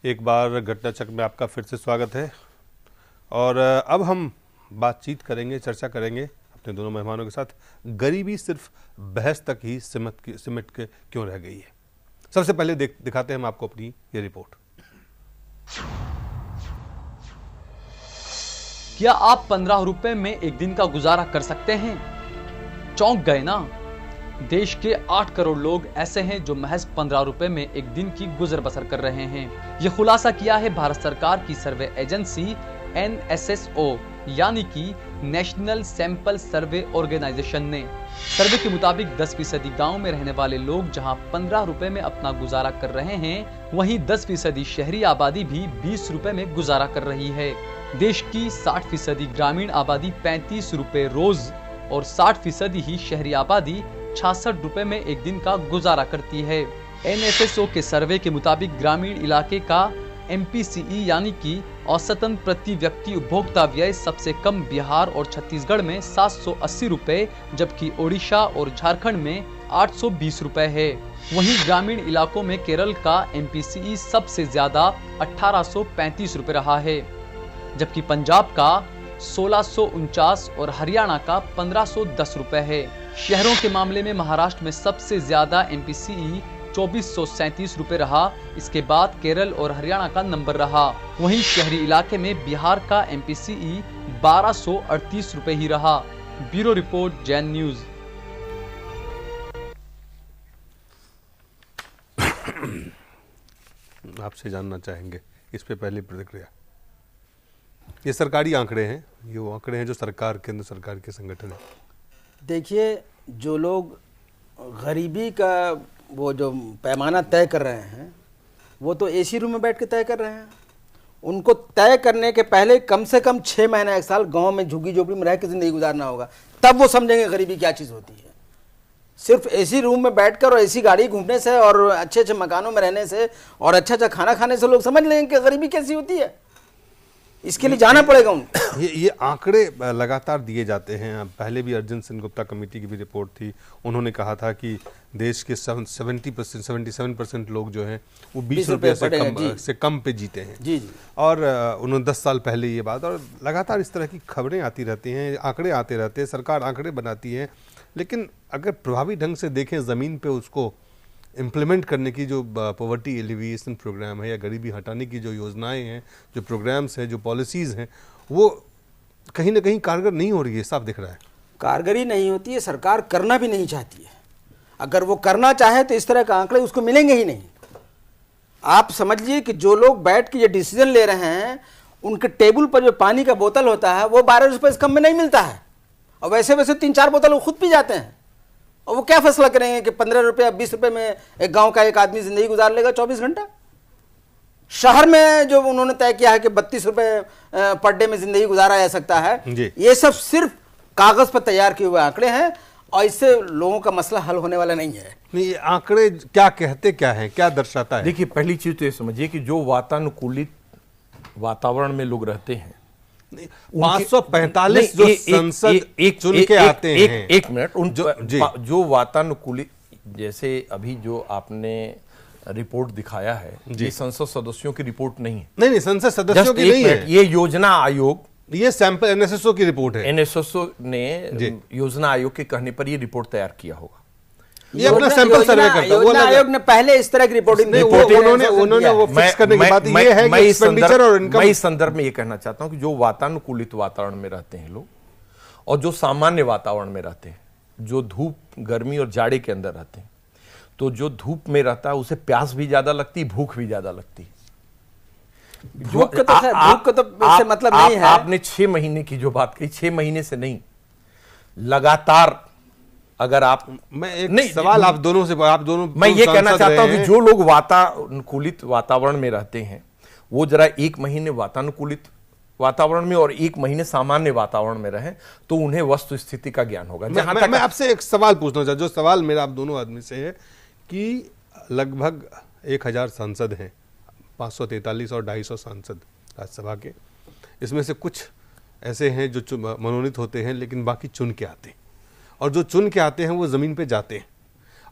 एक बार घटना चक्र में आपका फिर से स्वागत है। और अब हम बातचीत करेंगे, चर्चा करेंगे अपने दोनों मेहमानों के साथ। गरीबी सिर्फ बहस तक ही सिमट के क्यों रह गई है। सबसे पहले दिखाते हैं हम आपको अपनी ये रिपोर्ट। क्या आप 15 रुपए में एक दिन का गुजारा कर सकते हैं? चौंक गए ना? देश के 8 करोड़ लोग ऐसे हैं जो महज 15 रुपए में एक दिन की गुजर बसर कर रहे हैं। ये खुलासा किया है भारत सरकार की सर्वे एजेंसी NSSO यानी कि नेशनल सैंपल सर्वे ऑर्गेनाइजेशन ने। सर्वे के मुताबिक 10% गांव में रहने वाले लोग जहां 15 रुपए में अपना गुजारा कर रहे हैं, वहीं 10% शहरी आबादी भी 20 रुपए में गुजारा कर रही है। देश की 60% ग्रामीण आबादी 35 रुपए रोज और 60% ही शहरी आबादी 66 रुपए में एक दिन का गुजारा करती है। NSSO के सर्वे के मुताबिक ग्रामीण इलाके का MPCE यानी कि औसतन प्रति व्यक्ति उपभोक्ता व्यय सबसे कम बिहार और छत्तीसगढ़ में 780 रुपए, जबकि ओडिशा और झारखंड में 820 रुपए है। वहीं ग्रामीण इलाकों में केरल का MPCE सबसे ज्यादा 1835 रुपए रहा है, जबकि पंजाब का 1649 और हरियाणा का 1510 रुपए है। शहरों के मामले में महाराष्ट्र में सबसे ज्यादा MPCE 2437 रुपए रहा। इसके बाद केरल और हरियाणा का नंबर रहा। वहीं शहरी इलाके में बिहार का MPCE 1238 रुपए ही रहा। Bureau report, Jain news. आपसे जानना चाहेंगे इस पे पहली प्रतिक्रिया। ये सरकारी आंकड़े हैं, ये वो आंकड़े हैं जो सरकार, केंद्र सरकार के संगठन है। देखिए, जो लोग गरीबी का वो जो पैमाना तय कर रहे हैं, वो तो AC रूम में बैठ के तय कर रहे हैं। उनको तय करने के पहले कम से कम 6 महीना 1 साल गांव में झुग्गी झोपड़ी में रह के जिंदगी गुजारना होगा, तब वो समझेंगे गरीबी क्या चीज़ होती है। सिर्फ AC रूम में बैठकर और AC गाड़ी घूमने से और अच्छे अच्छे मकानों में रहने से और अच्छा खाना खाने से लोग समझ लेंगे कि गरीबी कैसी होती है। इसके लिए जाना पड़ेगा उनको। ये आंकड़े लगातार दिए जाते हैं। पहले भी अर्जुन सेन गुप्ता कमेटी की भी रिपोर्ट थी, उन्होंने कहा था कि देश के 77% लोग जो हैं वो 20 रुपये से कम पे जीते हैं। जी जी। और उन्होंने 10 साल पहले ये बात, और लगातार इस तरह की खबरें आती रहती हैं, आंकड़े आते रहते हैं, सरकार आंकड़े बनाती है। लेकिन अगर प्रभावी ढंग से देखें ज़मीन पे उसको इम्प्लीमेंट करने की जो पॉवर्टी एलिविएशन प्रोग्राम है या गरीबी हटाने की जो योजनाएं हैं, जो प्रोग्राम्स हैं, जो पॉलिसीज़ हैं, वो कहीं ना कहीं कारगर नहीं हो रही है, साफ दिख रहा है। कारगरी नहीं होती है, सरकार करना भी नहीं चाहती है। अगर वो करना चाहे तो इस तरह के आंकड़े उसको मिलेंगे ही नहीं। आप समझिए कि जो लोग बैठ के ये डिसीजन ले रहे हैं, उनके टेबल पर जो पानी का बोतल होता है वो 12 रुपये से कम में नहीं मिलता है, और वैसे वैसे 3-4 बोतल वो खुद पी जाते हैं। और वो क्या फैसला करेंगे कि 15 रुपये 20 रुपये में एक गांव का एक आदमी जिंदगी गुजार लेगा 24 घंटा। शहर में जो उन्होंने तय किया है कि 32 रुपये पर डे में जिंदगी गुजारा जा सकता है, ये सब सिर्फ कागज पर तैयार किए हुए आंकड़े हैं, और इससे लोगों का मसला हल होने वाला नहीं है। नहीं, ये आंकड़े क्या कहते, क्या है, क्या दर्शाता है? देखिए, पहली चीज तो ये समझिए कि जो वातानुकूलित वातावरण में लोग रहते हैं, 545 जो संसद चुन के आते हैं। एक मिनट, जो वातानुकूलित, जैसे अभी जो आपने रिपोर्ट दिखाया है, ये संसद सदस्यों की रिपोर्ट नहीं है। नहीं, संसद सदस्यों की नहीं है, ये योजना आयोग, ये सैंपल NSSO की रिपोर्ट है। NSSO ने योजना आयोग के कहने पर ये रिपोर्ट तैयार किया होगा। ये अपना सैंपल सर्वे करता है। योजना आयोग ने पहले इस तरह की रिपोर्टिंग उन्होंने वो फिक्स करने की बात ये है कि एक्सपेंडिचर और इनकम। मैं इस संदर्भ में ये कहना चाहता हूं कि जो वातानुकूलित वातावरण में रहते हैं लोग, और जो सामान्य वातावरण में रहते हैं, जो धूप, गर्मी और जाड़े के अंदर रहते हैं, तो जो धूप में रहता है उसे प्यास भी ज्यादा लगती है, भूख भी ज्यादा लगती है। धूप का तो इससे मतलब नहीं है। आपने 6 महीने की जो बात कही, 6 महीने से नहीं, लगातार अगर आप, मैं एक सवाल आप दोनों से, आप दोनों, मैं ये कहना चाहता हूं कि जो लोग वातानुकूलित वातावरण में रहते हैं, वो जरा 1 महीने वातानुकूलित वातावरण में और 1 महीने सामान्य वातावरण में रहें, तो उन्हें वस्तु स्थिति का ज्ञान होगा। मैं आपसे एक सवाल पूछना चाहता हूं, जो सवाल मेरा आप दोनों आदमी से है कि लगभग 1000 सांसद हैं, 543 और 250 सांसद राज्यसभा के। इसमें से कुछ ऐसे हैं जो मनोनीत होते हैं, लेकिन बाकी चुन के आते हैं, और जो चुन के आते हैं वो ज़मीन पे जाते हैं।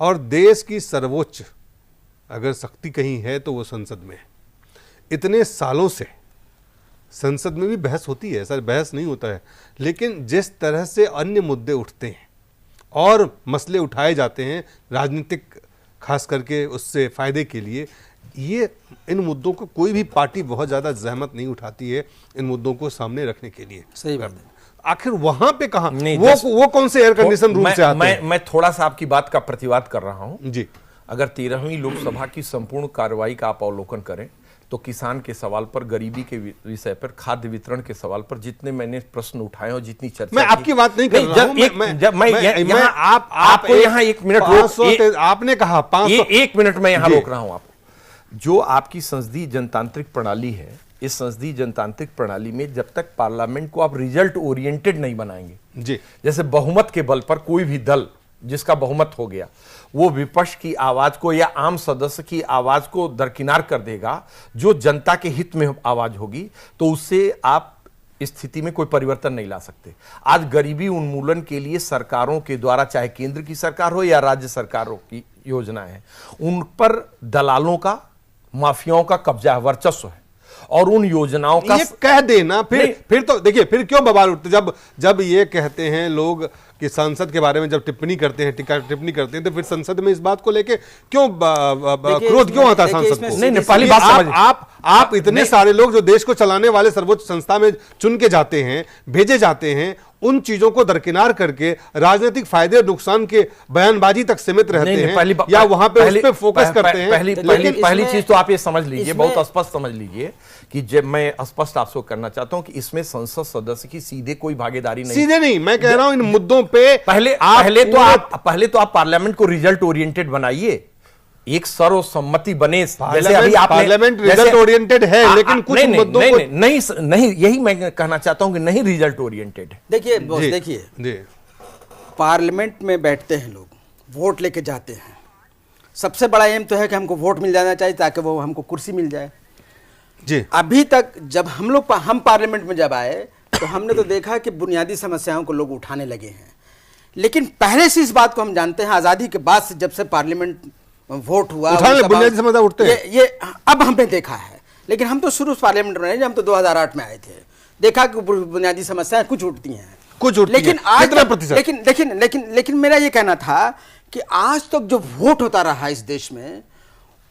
और देश की सर्वोच्च अगर शक्ति कहीं है तो वो संसद में है। इतने सालों से संसद में भी बहस होती है, सर बहस नहीं होता है, लेकिन जिस तरह से अन्य मुद्दे उठते हैं और मसले उठाए जाते हैं राजनीतिक खास करके उससे फायदे के लिए, ये इन मुद्दों को कोई भी पार्टी बहुत ज़्यादा जहमत नहीं उठाती है इन मुद्दों को सामने रखने के लिए। सही बात है। आखिर वहां पे कहां वो कौन से एयर कंडीशन रूम से आते हैं? मैं थोड़ा सा आपकी बात का प्रतिवाद कर रहा हूं जी। अगर 13वीं लोकसभा की संपूर्ण कार्रवाई का आप अवलोकन करें तो किसान के सवाल पर, गरीबी के विषय पर, खाद्य वितरण के सवाल पर जितने मैंने प्रश्न उठाए और जितनी चर्चा मैं आपकी बात नहीं कर रहा हूं। आपको यहाँ 1 मिनट आपने कहा 500 1 मिनट में यहाँ रोक रहा हूं आपको। जो आपकी संसदीय जनतांत्रिक प्रणाली है, इस संसदीय जनतांत्रिक प्रणाली में जब तक पार्लियामेंट को आप रिजल्ट ओरिएंटेड नहीं बनाएंगे जी, जैसे बहुमत के बल पर कोई भी दल जिसका बहुमत हो गया वो विपक्ष की आवाज को या आम सदस्य की आवाज को दरकिनार कर देगा, जो जनता के हित में आवाज होगी, तो उससे आप स्थिति में कोई परिवर्तन नहीं ला सकते। आज गरीबी उन्मूलन के लिए सरकारों के द्वारा, चाहे केंद्र की सरकार हो या राज्य सरकारों की योजनाएं हैं, उन पर दलालों का, माफियाओं का कब्जा है, वर्चस्व है, और उन योजनाओं का ये कह देना फिर तो देखिए, फिर क्यों बवाल उठते? जब ये कहते हैं लोग कि संसद के बारे में जब टिप्पणी करते हैं, टिप्पणी करते हैं, तो फिर संसद में इस बात को लेके क्यों क्रोध क्यों आता है सांसद को? नहीं, पहली बात समझिए, आप इतने सारे लोग जो देश को चलाने वाले सर्वोच्च संस्था में चुन के जाते हैं, भेजे जाते हैं, उन चीजों को दरकिनार करके राजनीतिक फायदे और नुकसान के बयानबाजी तक सीमित रहते हैं या वहां पे उस पे फोकस करते हैं। पहली चीज तो आप ये समझ लीजिए, बहुत स्पष्ट समझ लीजिए कि जब मैं स्पष्ट आपसे करना चाहता हूं कि इसमें संसद सदस्य की सीधे कोई भागीदारी नहीं, सीधे नहीं, मैं कह रहा हूं इन मुद्दों पे पहले तो आप पार्लियामेंट को रिजल्ट ओरिएंटेड बनाइए, एक सर्वसम्मति बने, जैसे अभी आप पार्लियामेंट रिजल्ट ओरिएंटेड है, लेकिन कुछ मुद्दों को नहीं, यही मैं कहना चाहता हूं कि नहीं रिजल्ट ओरिएंटेड है। देखिए पार्लियामेंट में बैठते हैं लोग, वोट लेके जाते हैं, सबसे बड़ा एम तो है कि हमको वोट मिल जाना चाहिए ताकि वो हमको कुर्सी मिल जाए जी। अभी तक जब हम पार्लियामेंट में जब आए तो हमने तो देखा कि बुनियादी समस्याओं को लोग उठाने लगे हैं, लेकिन पहले से इस बात को हम जानते हैं, आजादी के बाद से जब से पार्लियामेंट वोट हुआ, बुनियादी समस्या उठते हैं, ये अब हमने देखा है। लेकिन हम तो शुरू पार्लियामेंट में नहीं, हम तो 2008 में आए थे, देखा कि बुनियादी समस्याएं कुछ उठती हैं, लेकिन आज लेकिन मेरा ये कहना था कि आज तक जो वोट होता रहा इस देश में,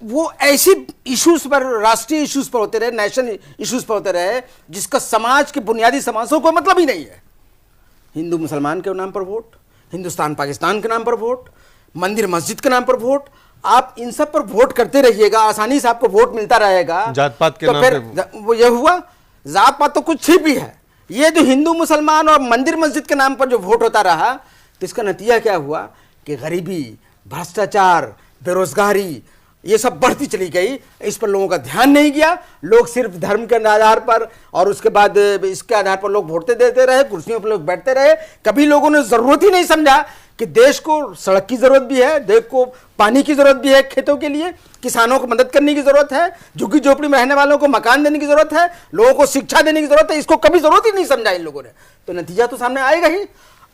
वो ऐसी इश्यूज पर, राष्ट्रीय इश्यूज पर होते रहे, नेशनल इश्यूज पर होते रहे, जिसका समाज के बुनियादी समस्याओं को मतलब ही नहीं है। हिंदू मुसलमान के नाम पर वोट, हिंदुस्तान पाकिस्तान के नाम पर वोट, मंदिर मस्जिद के नाम पर वोट, आप इन सब पर वोट करते रहिएगा, आसानी से आपको वोट मिलता रहेगा। जात पात के नाम पे वो ये हुआ, जात पात तो कुछ ठीक भी है, ये जो हिंदू मुसलमान और मंदिर मस्जिद के नाम पर जो वोट होता रहा, तो इसका नतीजा क्या हुआ कि गरीबी, भ्रष्टाचार, बेरोजगारी, ये सब बढ़ती चली गई। इस पर लोगों का ध्यान नहीं गया, लोग सिर्फ धर्म के आधार पर और उसके बाद इसके आधार पर लोग वोट देते रहे, कुर्सियों पर लोग बैठते रहे। कभी लोगों ने जरूरत ही नहीं समझा कि देश को सड़क की जरूरत भी है, देश को पानी की जरूरत भी है, खेतों के लिए किसानों को मदद करने की जरूरत है, झुग्गी झोपड़ी में रहने वालों को मकान देने की जरूरत है, लोगों को शिक्षा देने की जरूरत है। इसको कभी जरूरत ही नहीं समझा इन लोगों ने, तो नतीजा तो सामने आएगा ही।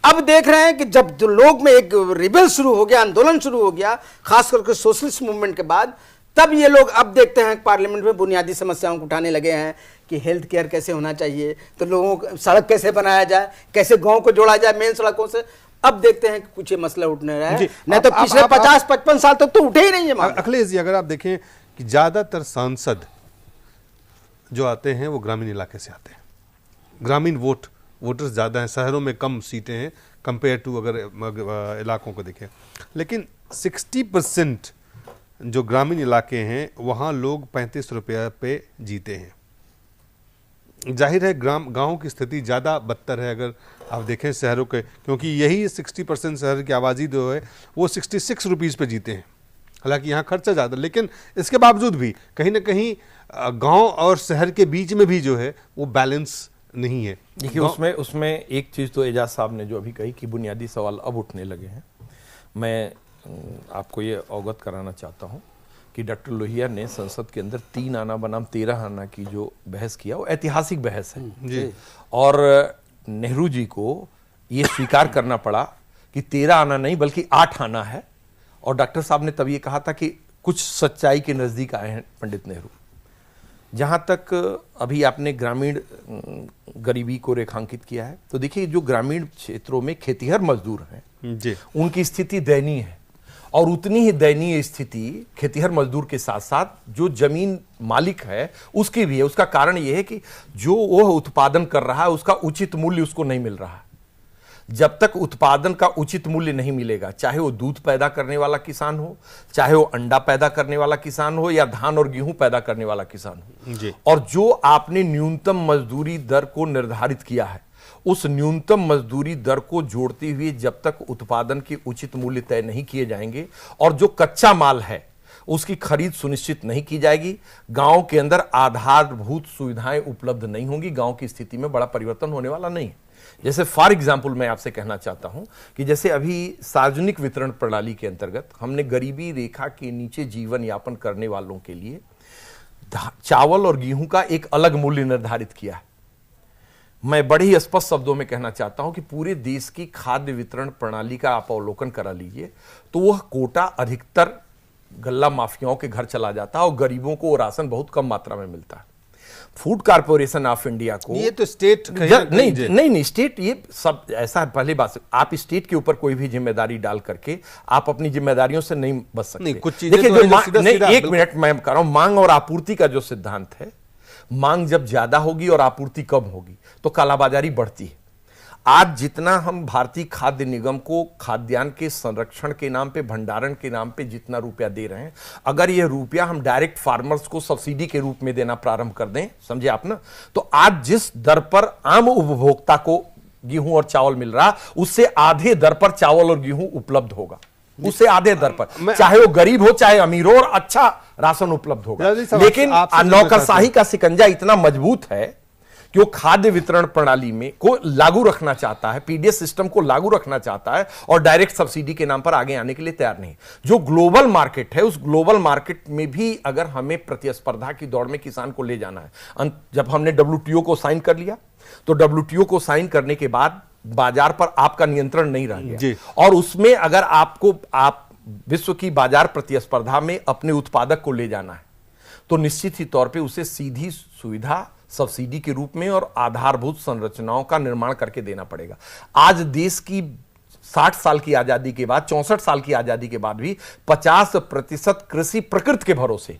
अब देख रहे हैं कि जब जो लोग में एक रिबेल शुरू हो गया, आंदोलन शुरू हो गया, खास करके सोशलिस्ट मूवमेंट के बाद, तब ये लोग अब देखते हैं पार्लियामेंट में बुनियादी समस्याओं को उठाने लगे हैं कि हेल्थ केयर कैसे होना चाहिए, तो लोगों को सड़क कैसे बनाया जाए, कैसे गांव को जोड़ा जाए मेन सड़कों से। अब देखते हैं कि कुछ ये मसला उठने रहा है, नहीं तो पिछले 50-55 साल तक तो उठे ही नहीं है। अखिलेश जी, अगर आप देखें कि ज्यादातर सांसद जो आते हैं वो ग्रामीण इलाके से आते हैं, ग्रामीण वोटर्स ज्यादा हैं, शहरों में कम सीटें हैं कंपेयर टू अगर इलाकों को देखें। लेकिन 60% जो ग्रामीण इलाके हैं वहाँ लोग 35 रुपये पे जीते हैं। जाहिर है गाँव की स्थिति ज़्यादा बदतर है अगर आप देखें शहरों के, क्योंकि यही 60% शहर की आबादी जो है वो 66 रुपीज़ पे जीते हैं। हालांकि यहाँ खर्चा ज़्यादा, लेकिन इसके बावजूद भी कहीं ना कहीं गांव और शहर के बीच में भी जो है वो बैलेंस नहीं है। देखिए उसमें एक चीज़ तो एजाज साहब ने जो अभी कही कि बुनियादी सवाल अब उठने लगे हैं, मैं आपको ये अवगत कराना चाहता हूँ कि डॉक्टर लोहिया ने संसद के अंदर 3 आना बनाम 13 आना की जो बहस किया वो ऐतिहासिक बहस है जी। और नेहरू जी को ये स्वीकार करना पड़ा कि 13 आना नहीं बल्कि 8 आना है, और डॉक्टर साहब ने तब ये कहा था कि कुछ सच्चाई के नजदीक आए हैं पंडित नेहरू। जहाँ तक अभी आपने ग्रामीण गरीबी को रेखांकित किया है, तो देखिए जो ग्रामीण क्षेत्रों में खेतीहर मजदूर हैं जी, उनकी स्थिति दयनीय है, और उतनी ही दयनीय स्थिति खेतीहर मजदूर के साथ साथ जो जमीन मालिक है उसकी भी है। उसका कारण यह है कि जो वह उत्पादन कर रहा है उसका उचित मूल्य उसको नहीं मिल रहा है। जब तक उत्पादन का उचित मूल्य नहीं मिलेगा, चाहे वो दूध पैदा करने वाला किसान हो, चाहे वो अंडा पैदा करने वाला किसान हो, या धान और गेहूं पैदा करने वाला किसान हो जी, और जो आपने न्यूनतम मजदूरी दर को निर्धारित किया है, उस न्यूनतम मजदूरी दर को जोड़ते हुए जब तक उत्पादन के उचित मूल्य तय नहीं किए जाएंगे और जो कच्चा माल है उसकी खरीद सुनिश्चित नहीं की जाएगी, गांव के अंदर आधारभूत सुविधाएं उपलब्ध नहीं होंगी, गांव की स्थिति में बड़ा परिवर्तन होने वाला नहीं है। जैसे फॉर एग्जाम्पल मैं आपसे कहना चाहता हूं कि जैसे अभी सार्वजनिक वितरण प्रणाली के अंतर्गत हमने गरीबी रेखा के नीचे जीवन यापन करने वालों के लिए चावल और गेहूं का एक अलग मूल्य निर्धारित किया है। मैं बड़े ही स्पष्ट शब्दों में कहना चाहता हूं कि पूरे देश की खाद्य वितरण प्रणाली का आप अवलोकन करा लीजिए तो वह कोटा अधिकतर गल्ला माफियाओं के घर चला जाता है और गरीबों को राशन बहुत कम मात्रा में मिलता है। फूड कॉर्पोरेशन ऑफ इंडिया को ये तो स्टेट नहीं स्टेट, ये सब ऐसा है। पहली बात, आप स्टेट के ऊपर कोई भी जिम्मेदारी डाल करके आप अपनी जिम्मेदारियों से नहीं बच सकते। नहीं, कुछ चीजें देखिए, तो एक मिनट मैं कह रहा हूं, मांग और आपूर्ति का जो सिद्धांत है, मांग जब ज्यादा होगी और आपूर्ति कम होगी तो कालाबाजारी बढ़ती है। आज जितना हम भारतीय खाद्य निगम को खाद्यान्न के संरक्षण के नाम पे, भंडारण के नाम पे जितना रुपया दे रहे हैं, अगर ये रुपया हम डायरेक्ट फार्मर्स को सब्सिडी के रूप में देना प्रारंभ कर दें, समझे आप ना, तो आज जिस दर पर आम उपभोक्ता को गेहूं और चावल मिल रहा, उससे आधे दर पर चावल और गेहूं उपलब्ध होगा, उससे आधे दर पर, चाहे वो गरीब हो चाहे अमीर हो, और अच्छा राशन उपलब्ध होगा। लेकिन नौकरशाही का शिकंजा इतना मजबूत है कि वो खाद्य वितरण प्रणाली में को लागू रखना चाहता है, पीडीएस सिस्टम को लागू रखना चाहता है, और डायरेक्ट सब्सिडी के नाम पर आगे आने के लिए तैयार नहीं। जो ग्लोबल मार्केट है, उस ग्लोबल मार्केट में भी अगर हमें प्रतिस्पर्धा की दौड़ में किसान को ले जाना है, जब हमने WTO को साइन कर लिया तो WTO को साइन करने के बाद बाजार पर आपका नियंत्रण नहीं रह गया, और उसमें अगर आप विश्व की बाजार प्रतिस्पर्धा में अपने उत्पादक को ले जाना है तो निश्चित ही तौर पे उसे सीधी सुविधा सब्सिडी के रूप में और आधारभूत संरचनाओं का निर्माण करके देना पड़ेगा। आज देश की 60 साल की आजादी के बाद, 64 साल की आजादी के बाद भी 50% कृषि प्रकृति के भरोसे,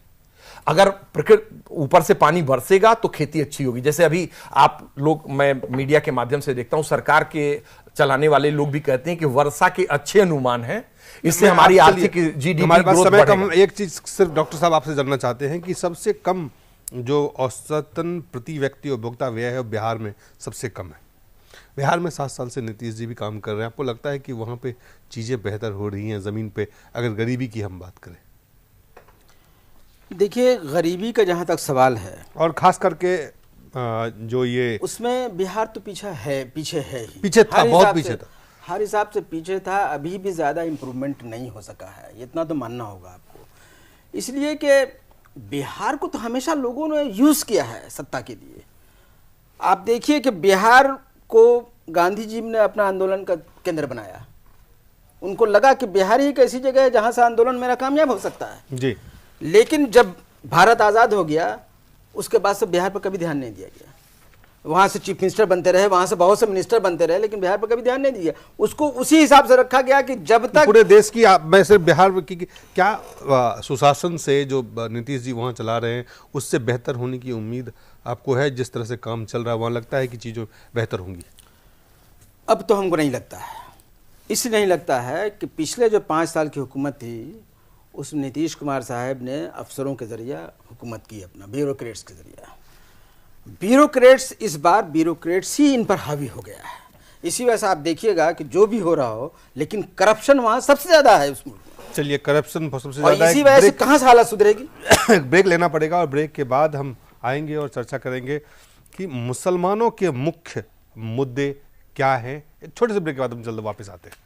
अगर प्रकृति ऊपर से पानी बरसेगा तो खेती अच्छी होगी। जैसे अभी आप लोग, मैं मीडिया के माध्यम से देखता हूं, सरकार के चलाने वाले लोग भी कहते हैं कि वर्षा के अच्छे अनुमान हैं, इससे हमारी आर्थिक जीडीपी ग्रोथ बढ़ेगा। एक चीज सिर्फ डॉक्टर साहब आपसे जानना चाहते हैं कि सबसे कम जो औसतन प्रति व्यक्ति उपभोक्ता व्यय है बिहार में सबसे कम है। बिहार में 7 साल से नीतीश जी भी काम कर रहे हैं, आपको लगता है कि वहां पे चीजें बेहतर हो रही हैं जमीन पे, अगर गरीबी की हम बात करें? देखिए, गरीबी का जहां तक सवाल है, और खास करके जो ये, उसमें बिहार तो पीछे है ही, पीछे था, बहुत पीछे था, हर हिसाब से पीछे था। अभी भी ज्यादा इंप्रूवमेंट नहीं हो सका है, इतना तो मानना होगा आपको। इसलिए कि बिहार को तो हमेशा लोगों ने यूज किया है सत्ता के लिए। आप देखिए कि बिहार को गांधी जी ने अपना आंदोलन का केंद्र बनाया, उनको लगा कि बिहार ही एक ऐसी जगह है जहां से आंदोलन मेरा कामयाब हो सकता है जी। लेकिन जब भारत आजाद हो गया उसके बाद से बिहार पर कभी ध्यान नहीं दिया गया। वहां से चीफ मिनिस्टर बनते रहे, वहां से बहुत से मिनिस्टर बनते रहे, लेकिन बिहार पर कभी ध्यान नहीं दिया। उसको उसी हिसाब से रखा गया कि जब तक पूरे देश की, मैं सिर्फ बिहार की क्या सुशासन से जो नीतीश जी वहां चला रहे हैं उससे बेहतर होने की उम्मीद आपको है? जिस तरह से काम चल रहा है वहां लगता है कि चीजें बेहतर होंगी? अब तो हमको नहीं लगता है। इसलिए नहीं लगता है कि पिछले जो 5 साल की हुकूमत थी उस नीतीश कुमार साहब ने अफसरों के जरिए हुकूमत की, अपना ब्यूरोक्रेट्स के जरिए। ब्यूरोक्रेट्स, इस बार ब्यूरोक्रेट्स ही इन पर हावी हो गया है। इसी वजह से आप देखिएगा कि जो भी हो रहा हो, लेकिन करप्शन वहां सबसे ज्यादा है उस मुल्क में। चलिए, करप्शन सबसे ज्यादा है, इसी वजह से कहां से हालत सुधरेगी? ब्रेक लेना पड़ेगा, और ब्रेक के बाद हम आएंगे और चर्चा करेंगे कि मुसलमानों के मुख्य मुद्दे क्या हैं। एक छोटे से ब्रेक के बाद हम जल्द वापस आते हैं।